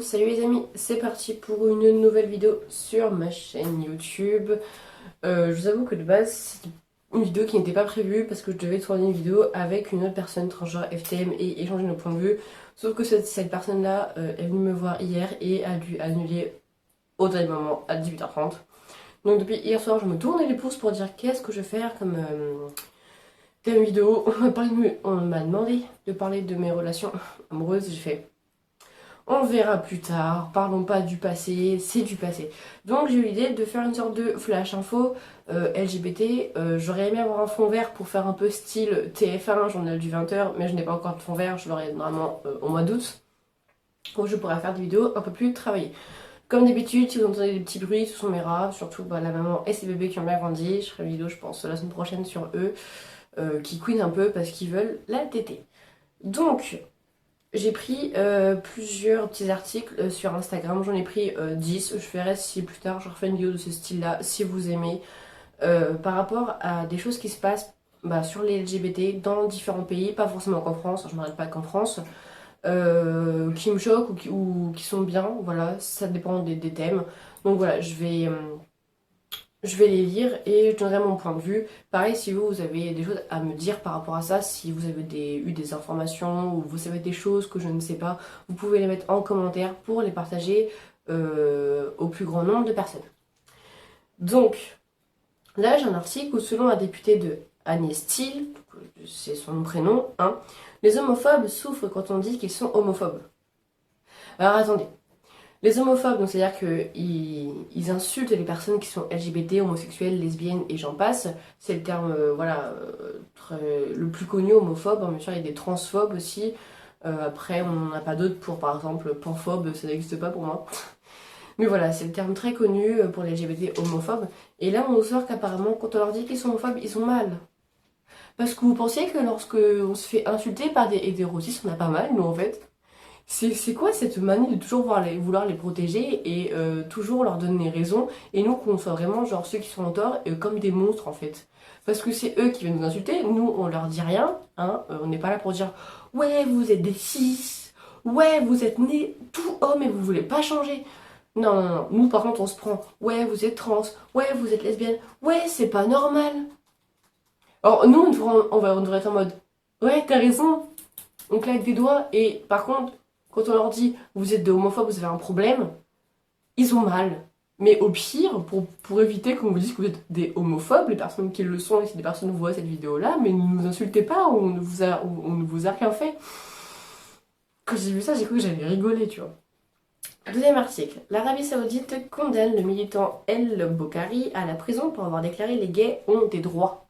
Salut les amis, c'est parti pour une nouvelle vidéo sur ma chaîne YouTube. Je vous avoue que de base, c'est une vidéo qui n'était pas prévue parce que je devais tourner une vidéo avec une autre personne transgenre FTM et échanger nos points de vue. Sauf que cette personne-là est venue me voir hier et a dû annuler au dernier moment à 18h30. Donc depuis hier soir, je me tournais les pouces pour dire qu'est-ce que je vais faire comme vidéo. On m'a demandé de parler de mes relations amoureuses. J'ai fait on verra plus tard, parlons pas du passé, c'est du passé. Donc j'ai eu l'idée de faire une sorte de flash info LGBT. J'aurais aimé avoir un fond vert pour faire un peu style TF1, journal du 20h, mais je n'ai pas encore de fond vert, je l'aurai normalement au mois d'août. Donc je pourrais faire des vidéos un peu plus travaillées. Comme d'habitude, si vous entendez des petits bruits, ce sont mes rats, surtout la maman et ses bébés qui ont bien grandi. Je ferai une vidéo, je pense, la semaine prochaine sur eux, qui couinent un peu parce qu'ils veulent la tétée. Donc, j'ai pris plusieurs petits articles sur Instagram, j'en ai pris 10. Je verrai si plus tard je refais une vidéo de ce style-là, si vous aimez, par rapport à des choses qui se passent sur les LGBT dans différents pays, pas forcément qu'en France, je m'arrête pas qu'en France, qui me choquent ou qui sont bien, voilà, ça dépend des thèmes. Donc voilà, je vais les lire et je donnerai mon point de vue. Pareil, si vous avez des choses à me dire par rapport à ça, si vous avez eu des informations ou vous savez des choses que je ne sais pas, vous pouvez les mettre en commentaire pour les partager au plus grand nombre de personnes. Donc, là j'ai un article où selon la députée de Agnès Steele, c'est son prénom, hein, les homophobes souffrent quand on dit qu'ils sont homophobes. Alors attendez, les homophobes, donc c'est-à-dire qu'ils insultent les personnes qui sont LGBT, homosexuelles, lesbiennes et j'en passe. C'est le terme le plus connu, homophobe. Bien sûr, il y a des transphobes aussi. Après, on n'en a pas d'autres pour, par exemple, panphobe, ça n'existe pas pour moi. Mais voilà, c'est le terme très connu pour les LGBT homophobes. Et là, on nous sort qu'apparemment, quand on leur dit qu'ils sont homophobes, ils sont mal. Parce que vous pensiez que lorsque on se fait insulter par des hétérosis, on a pas mal, nous en fait. C'est quoi cette manie de toujours vouloir les protéger et toujours leur donner raison et nous qu'on soit vraiment genre ceux qui sont en tort comme des monstres en fait. Parce que c'est eux qui viennent nous insulter, nous on leur dit rien, hein, on n'est pas là pour dire ouais vous êtes des cis, ouais vous êtes nés tout homme et vous voulez pas changer. Non, non, non, nous par contre on se prend ouais vous êtes trans, ouais vous êtes lesbienne, ouais c'est pas normal. Alors nous on devrait être en mode ouais t'as raison, on claque des doigts et par contre quand on leur dit vous êtes des homophobes, vous avez un problème, ils ont mal. Mais au pire, pour éviter qu'on vous dise que vous êtes des homophobes, les personnes qui le sont, et si des personnes voient cette vidéo-là, mais ne nous insultez pas, on ne vous a rien fait. Quand j'ai vu ça, j'ai cru que j'allais rigoler, tu vois. Deuxième article. L'Arabie Saoudite condamne le militant El Bokhari à la prison pour avoir déclaré les gays ont des droits.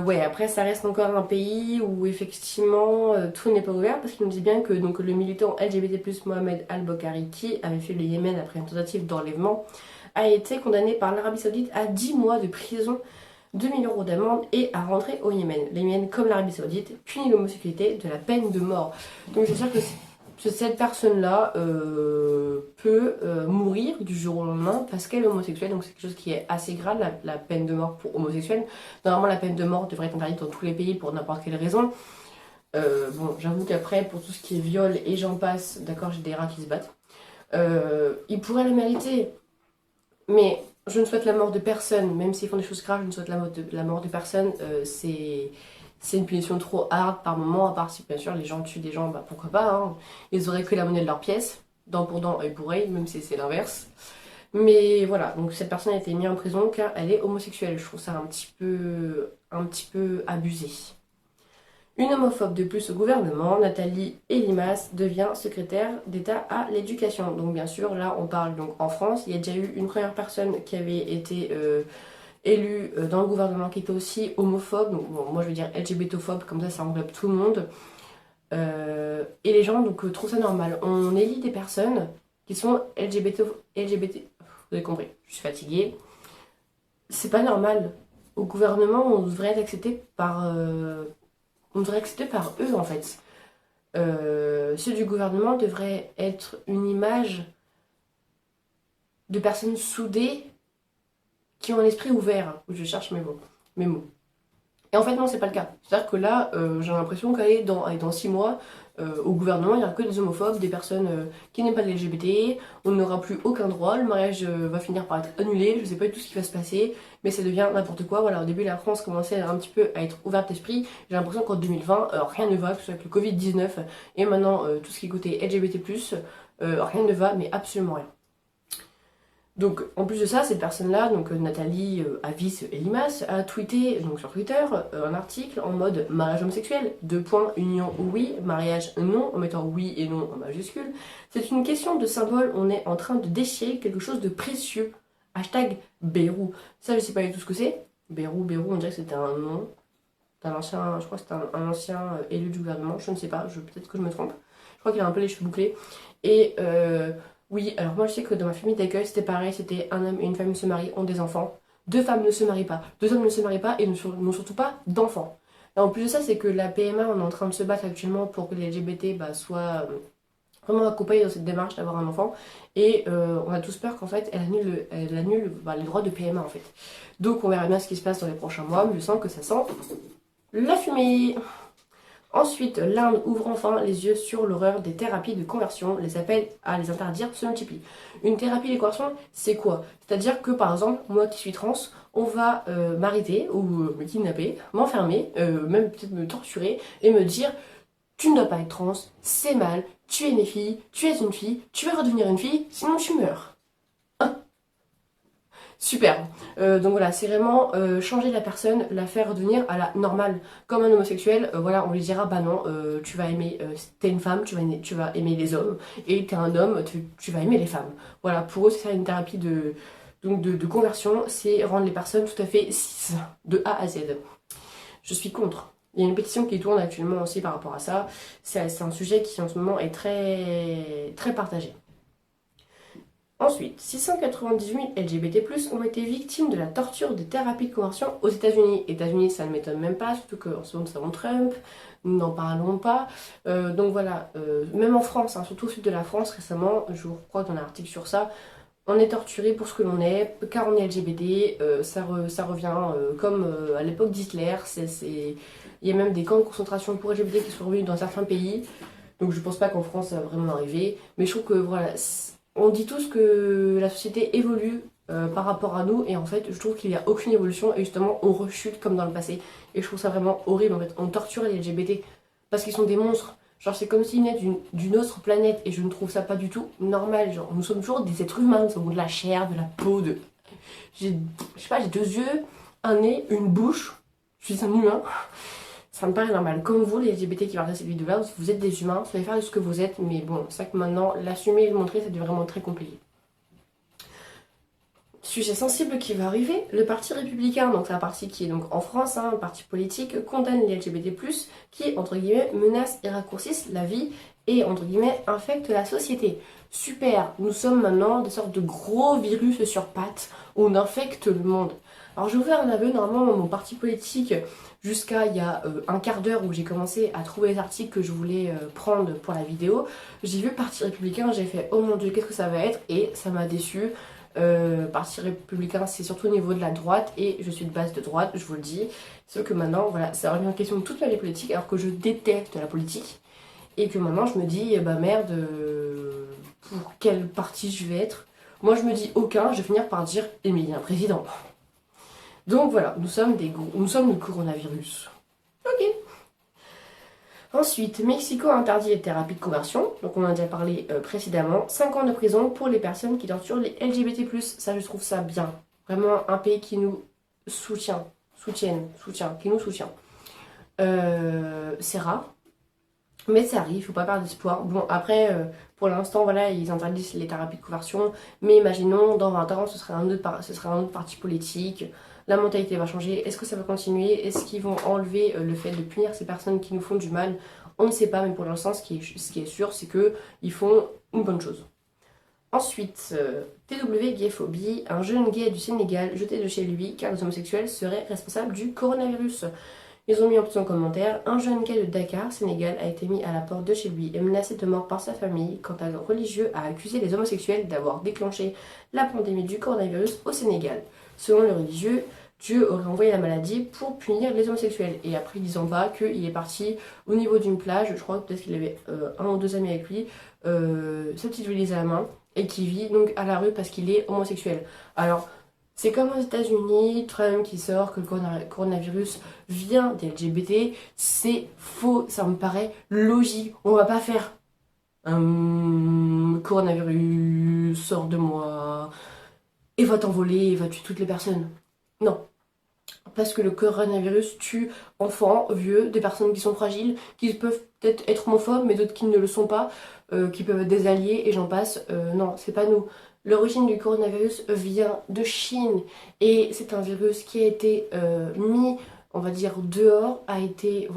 Ouais, après ça reste encore un pays où effectivement tout n'est pas ouvert parce qu'il nous dit bien que donc, le militant LGBT+, Mohamed Al-Bokhari qui avait fait le Yémen après une tentative d'enlèvement a été condamné par l'Arabie Saoudite à 10 mois de prison, 2 000 € d'amende et à rentrer au Yémen. Le Yémen, comme l'Arabie Saoudite, punit l'homosexualité de la peine de mort. Donc c'est sûr que cette personne-là peut mourir du jour au lendemain parce qu'elle est homosexuelle, donc c'est quelque chose qui est assez grave, la peine de mort pour homosexuel. Normalement, la peine de mort devrait être interdite dans tous les pays pour n'importe quelle raison. Bon, j'avoue qu'après, pour tout ce qui est viol et j'en passe, d'accord, j'ai des rats qui se battent. Ils pourraient le mériter, mais je ne souhaite la mort de personne, même s'ils font des choses graves, je ne souhaite la mort de personne. C'est une punition trop hard par moment, à part si bien sûr les gens tuent des gens, pourquoi pas, hein. Ils auraient que la monnaie de leur pièce, dent pour dent, œil pour œil, même si c'est l'inverse. Mais voilà, donc cette personne a été mise en prison car elle est homosexuelle. Je trouve ça un petit peu abusé. Une homophobe de plus au gouvernement, Nathalie Elimas, devient secrétaire d'État à l'éducation. Donc bien sûr, là on parle donc en France, il y a déjà eu une première personne qui avait été élue dans le gouvernement qui était aussi homophobe, donc bon, moi je veux dire LGBTophobe, comme ça englobe tout le monde. Et les gens donc trouvent ça normal. On élit des personnes qui sont LGBT, vous avez compris, je suis fatiguée. C'est pas normal. Au gouvernement, on devrait être accepté par eux en fait. Ceux du gouvernement devraient être une image de personnes soudées qui ont un esprit ouvert. Je cherche mes mots. Et en fait, non, c'est pas le cas. C'est-à-dire que là, j'ai l'impression qu'elle est dans 6 mois, au gouvernement, il n'y aura que des homophobes, des personnes qui n'aiment pas les LGBT, on n'aura plus aucun droit, le mariage va finir par être annulé, je sais pas du tout ce qui va se passer, mais ça devient n'importe quoi. Voilà, au début, la France commençait un petit peu à être ouverte d'esprit. J'ai l'impression qu'en 2020, rien ne va, que ce soit avec le Covid-19 et maintenant tout ce qui est côté LGBT+, rien ne va, mais absolument rien. Donc, en plus de ça, cette personne-là, donc Nathalie Avis Elimas, a tweeté donc, sur Twitter un article en mode mariage homosexuel, deux points, union oui, mariage non, en mettant oui et non en majuscule. C'est une question de symbole, on est en train de déchirer quelque chose de précieux. Hashtag Bérou. Ça, je sais pas du tout ce que c'est. Bérou, on dirait que c'était un nom d'un ancien, je crois que c'était un ancien élu du gouvernement, je ne sais pas, peut-être que je me trompe. Je crois qu'il a un peu les cheveux bouclés. Et oui, alors moi je sais que dans ma famille d'accueil c'était pareil, c'était un homme et une femme se marient, ont des enfants. Deux femmes ne se marient pas, deux hommes ne se marient pas et n'ont surtout pas d'enfants. Et en plus de ça, c'est que la PMA, on est en train de se battre actuellement pour que les LGBT soient vraiment accompagnés dans cette démarche d'avoir un enfant. Et on a tous peur qu'en fait elle annule les droits de PMA en fait. Donc on verra bien ce qui se passe dans les prochains mois, mais je sens que ça sent la fumée. Ensuite, l'Inde ouvre enfin les yeux sur l'horreur des thérapies de conversion. Les appels à les interdire se multiplient. Une thérapie de conversion, c'est quoi? C'est-à-dire que par exemple, moi qui suis trans, on va m'arrêter ou me kidnapper, m'enfermer, même peut-être me torturer et me dire tu ne dois pas être trans, c'est mal, tu es une fille, tu es une fille, tu vas redevenir une fille, sinon tu meurs. Super. Donc voilà, c'est vraiment changer la personne, la faire redevenir à la normale. Comme un homosexuel, voilà, on lui dira bah non, tu vas aimer, t'es une femme, tu vas aimer les hommes, et t'es un homme, tu vas aimer les femmes. Voilà, pour eux, c'est ça une thérapie de conversion, c'est rendre les personnes tout à fait cis, de A à Z. Je suis contre. Il y a une pétition qui tourne actuellement aussi par rapport à ça. C'est un sujet qui en ce moment est très, très partagé. Ensuite, 698 LGBT+ ont été victimes de la torture des thérapies de conversion aux États-Unis. États-Unis, ça ne m'étonne même pas, surtout qu'en ce moment nous avons Trump, nous n'en parlons pas. Donc voilà, même en France, hein, surtout au sud de la France récemment, je crois qu'on a un article sur ça, on est torturé pour ce que l'on est, car on est LGBT, ça revient comme à l'époque d'Hitler, il y a même des camps de concentration pour LGBT qui sont revenus dans certains pays, donc je pense pas qu'en France ça va vraiment arriver, mais je trouve que voilà, on dit tous que la société évolue par rapport à nous et en fait je trouve qu'il n'y a aucune évolution et justement on rechute comme dans le passé et je trouve ça vraiment horrible en fait. On torture les LGBT parce qu'ils sont des monstres. Genre c'est comme s'ils venaient d'une autre planète et je ne trouve ça pas du tout normal. Genre nous sommes toujours des êtres humains, nous avons de la chair, de la peau, je sais pas, j'ai deux yeux, un nez, une bouche, je suis un humain. Ça me paraît normal. Comme vous, les LGBT qui regardent cette vidéo-là, vous êtes des humains, vous savez faire de ce que vous êtes, mais bon, c'est vrai que maintenant, l'assumer et le montrer, ça devient vraiment très compliqué. Sujet sensible qui va arriver, le parti républicain, donc c'est un parti qui est donc en France, hein, un parti politique, condamne les LGBT+, qui, entre guillemets, menacent et raccourcissent la vie et, entre guillemets, infectent la société. Super, nous sommes maintenant des sortes de gros virus sur pattes où on infecte le monde. Alors j'ai ouvert un aveu, normalement mon parti politique, jusqu'à il y a un quart d'heure où j'ai commencé à trouver les articles que je voulais prendre pour la vidéo. J'ai vu Parti républicain, j'ai fait oh mon dieu qu'est-ce que ça va être et ça m'a déçu. Parti républicain c'est surtout au niveau de la droite et je suis de base de droite, je vous le dis. Sauf que maintenant voilà, ça revient en question de toute ma vie politique alors que je déteste la politique. Et que maintenant je me dis bah merde, pour quel parti je vais être? Moi je me dis aucun, je vais finir par dire Émilien Président. Donc voilà, nous sommes le coronavirus. Ok. Ensuite, Mexico interdit les thérapies de conversion. Donc on en a déjà parlé précédemment. 5 ans de prison pour les personnes qui torturent les LGBT+. Ça, je trouve ça bien. Vraiment un pays qui nous soutient. Qui nous soutient. C'est rare. Mais ça arrive, il faut pas perdre d'espoir. Bon, après, pour l'instant, voilà, ils interdisent les thérapies de conversion. Mais imaginons, dans 20 ans, ce serait un autre parti politique. La mentalité va changer. Est-ce que ça va continuer? Est-ce qu'ils vont enlever le fait de punir ces personnes qui nous font du mal? On ne sait pas, mais pour l'instant, ce qui est sûr, c'est qu'ils font une bonne chose. Ensuite, TW Gayphobie, un jeune gay du Sénégal jeté de chez lui car les homosexuels seraient responsables du coronavirus. Ils ont mis en petit commentaire, un jeune gay de Dakar, Sénégal, a été mis à la porte de chez lui et menacé de mort par sa famille quand un religieux a accusé les homosexuels d'avoir déclenché la pandémie du coronavirus au Sénégal. Selon le religieux, Dieu aurait envoyé la maladie pour punir les homosexuels. Et après, ils disent en bas qu'il est parti au niveau d'une plage, je crois que peut-être qu'il avait un ou deux amis avec lui, sa petite valise à la main, et qui vit donc à la rue parce qu'il est homosexuel. Alors, c'est comme aux États-Unis, Trump qui sort que le coronavirus vient des LGBT, c'est faux, ça me paraît logique. On va pas faire un coronavirus, sort de moi, et va t'envoler, et va tuer toutes les personnes. Non, parce que le coronavirus tue enfants, vieux, des personnes qui sont fragiles, qui peuvent peut-être être homophobes, mais d'autres qui ne le sont pas, qui peuvent être des alliés, et j'en passe. Non, c'est pas nous. L'origine du coronavirus vient de Chine, et c'est un virus qui a été mis, on va dire, dehors, a été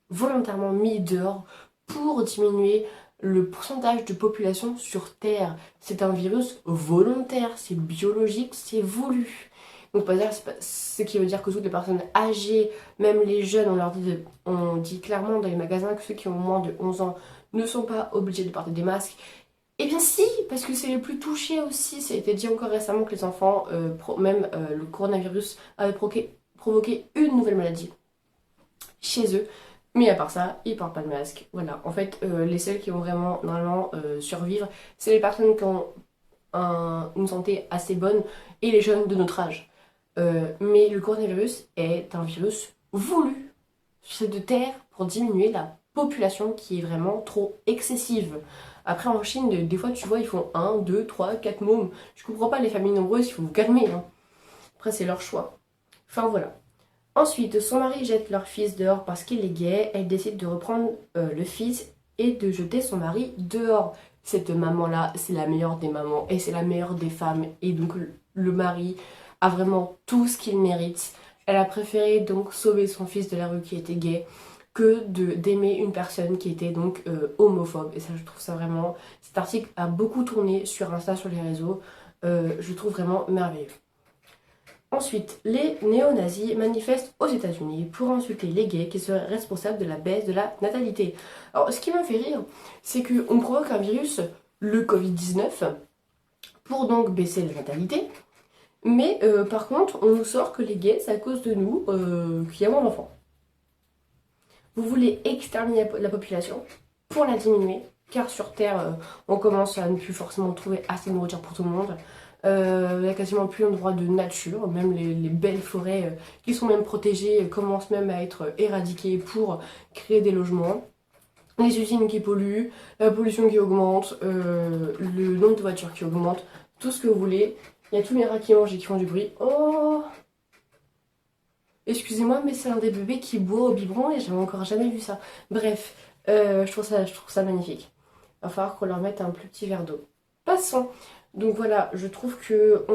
volontairement mis dehors pour diminuer le pourcentage de population sur Terre. C'est un virus volontaire, c'est biologique, c'est voulu. Donc ce qui veut dire que toutes les personnes âgées, même les jeunes, on dit clairement dans les magasins que ceux qui ont moins de 11 ans ne sont pas obligés de porter des masques. Eh bien si, parce que c'est les plus touchés aussi. Ça a été dit encore récemment que les enfants, le coronavirus, avait provoqué une nouvelle maladie chez eux. Mais à part ça, ils portent pas de masque. Voilà, en fait, les seuls qui vont vraiment normalement survivre, c'est les personnes qui ont une santé assez bonne et les jeunes de notre âge. Mais le coronavirus est un virus voulu sur cette terre pour diminuer la population qui est vraiment trop excessive. Après en Chine, des fois tu vois, ils font 1, 2, 3, 4 mômes. Je comprends pas les familles nombreuses, il faut vous calmer. Hein. Après c'est leur choix. Enfin voilà. Ensuite, son mari jette leur fils dehors parce qu'il est gay. Elle décide de reprendre le fils et de jeter son mari dehors. Cette maman-là, c'est la meilleure des mamans et c'est la meilleure des femmes. Et donc le mari a vraiment tout ce qu'il mérite. Elle a préféré donc sauver son fils de la rue qui était gay que d'aimer une personne qui était donc homophobe. Et ça, je trouve ça vraiment... Cet article a beaucoup tourné sur Insta, sur les réseaux. Je le trouve vraiment merveilleux. Ensuite, les néo-nazis manifestent aux États-Unis pour insulter les gays qui seraient responsables de la baisse de la natalité. Alors, ce qui me fait rire, c'est qu'on provoque un virus, le Covid-19, pour donc baisser la natalité. Mais par contre, on nous sort que les gays, c'est à cause de nous qu'il y a moins d'enfants. Vous voulez exterminer la population pour la diminuer, car sur Terre, on commence à ne plus forcément trouver assez de nourriture pour tout le monde. Il n'y a quasiment plus un droit de nature, même les belles forêts qui sont même protégées commencent même à être éradiquées pour créer des logements. Les usines qui polluent, la pollution qui augmente, le nombre de voitures qui augmente, tout ce que vous voulez. Il y a tous les rats qui mangent et qui font du bruit. Oh! Excusez-moi, mais c'est un des bébés qui boit au biberon et j'avais encore jamais vu ça. Bref, je trouve ça magnifique. Il va falloir qu'on leur mette un plus petit verre d'eau. Passons. Donc voilà, je trouve que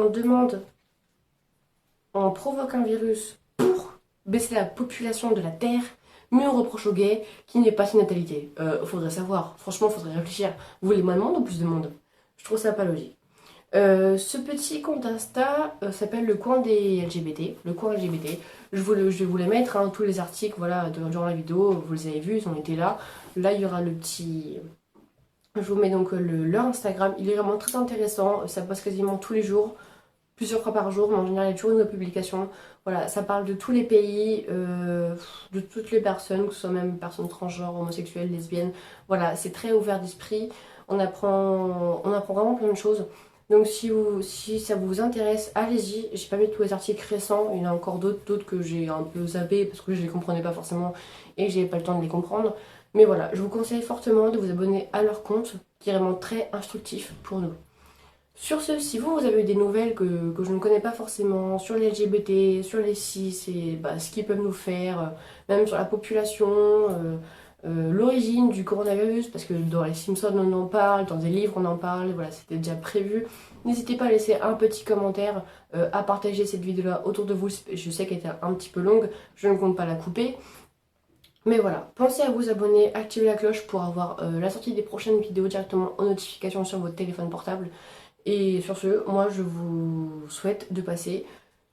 on provoque un virus pour baisser la population de la Terre, mais on reproche aux gays qu'il n'y ait pas de natalité. Faudrait savoir, franchement, faudrait réfléchir. Vous voulez moins de monde ou plus de monde? Je trouve ça pas logique. Ce petit compte Insta s'appelle le coin des LGBT, le coin LGBT. Je vais vous les mettre, hein, tous les articles, voilà, durant la vidéo, vous les avez vus, ils ont été là. Là, il y aura le petit... Je vous mets donc leur Instagram, il est vraiment très intéressant, ça passe quasiment tous les jours, plusieurs fois par jour, mais en général il y a toujours une nouvelle publication. Voilà, ça parle de tous les pays, de toutes les personnes, que ce soit même personnes transgenres, homosexuelles, lesbiennes. Voilà, c'est très ouvert d'esprit, on apprend vraiment plein de choses. Donc si ça vous intéresse, allez-y. J'ai pas mis tous les articles récents, il y en a encore d'autres que j'ai un peu zappé parce que je les comprenais pas forcément et que j'avais pas le temps de les comprendre. Mais voilà, je vous conseille fortement de vous abonner à leur compte, qui est vraiment très instructif pour nous. Sur ce, si vous avez eu des nouvelles que je ne connais pas forcément sur les LGBT, sur les cis et ce qu'ils peuvent nous faire, même sur la population, l'origine du coronavirus, parce que dans les Simpsons on en parle, dans des livres on en parle, voilà, c'était déjà prévu. N'hésitez pas à laisser un petit commentaire, à partager cette vidéo-là autour de vous. Je sais qu'elle était un petit peu longue, je ne compte pas la couper. Mais voilà, pensez à vous abonner, activer la cloche pour avoir la sortie des prochaines vidéos directement en notification sur votre téléphone portable. Et sur ce, moi je vous souhaite de passer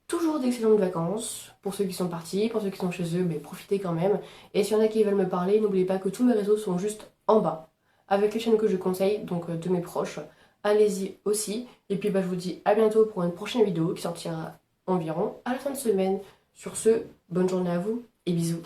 toujours d'excellentes vacances. Pour ceux qui sont partis, pour ceux qui sont chez eux, mais profitez quand même. Et s'il y en a qui veulent me parler, n'oubliez pas que tous mes réseaux sont juste en bas, avec les chaînes que je conseille, donc de mes proches. Allez-y aussi. Et puis je vous dis à bientôt pour une prochaine vidéo qui sortira environ à la fin de semaine. Sur ce, bonne journée à vous et bisous.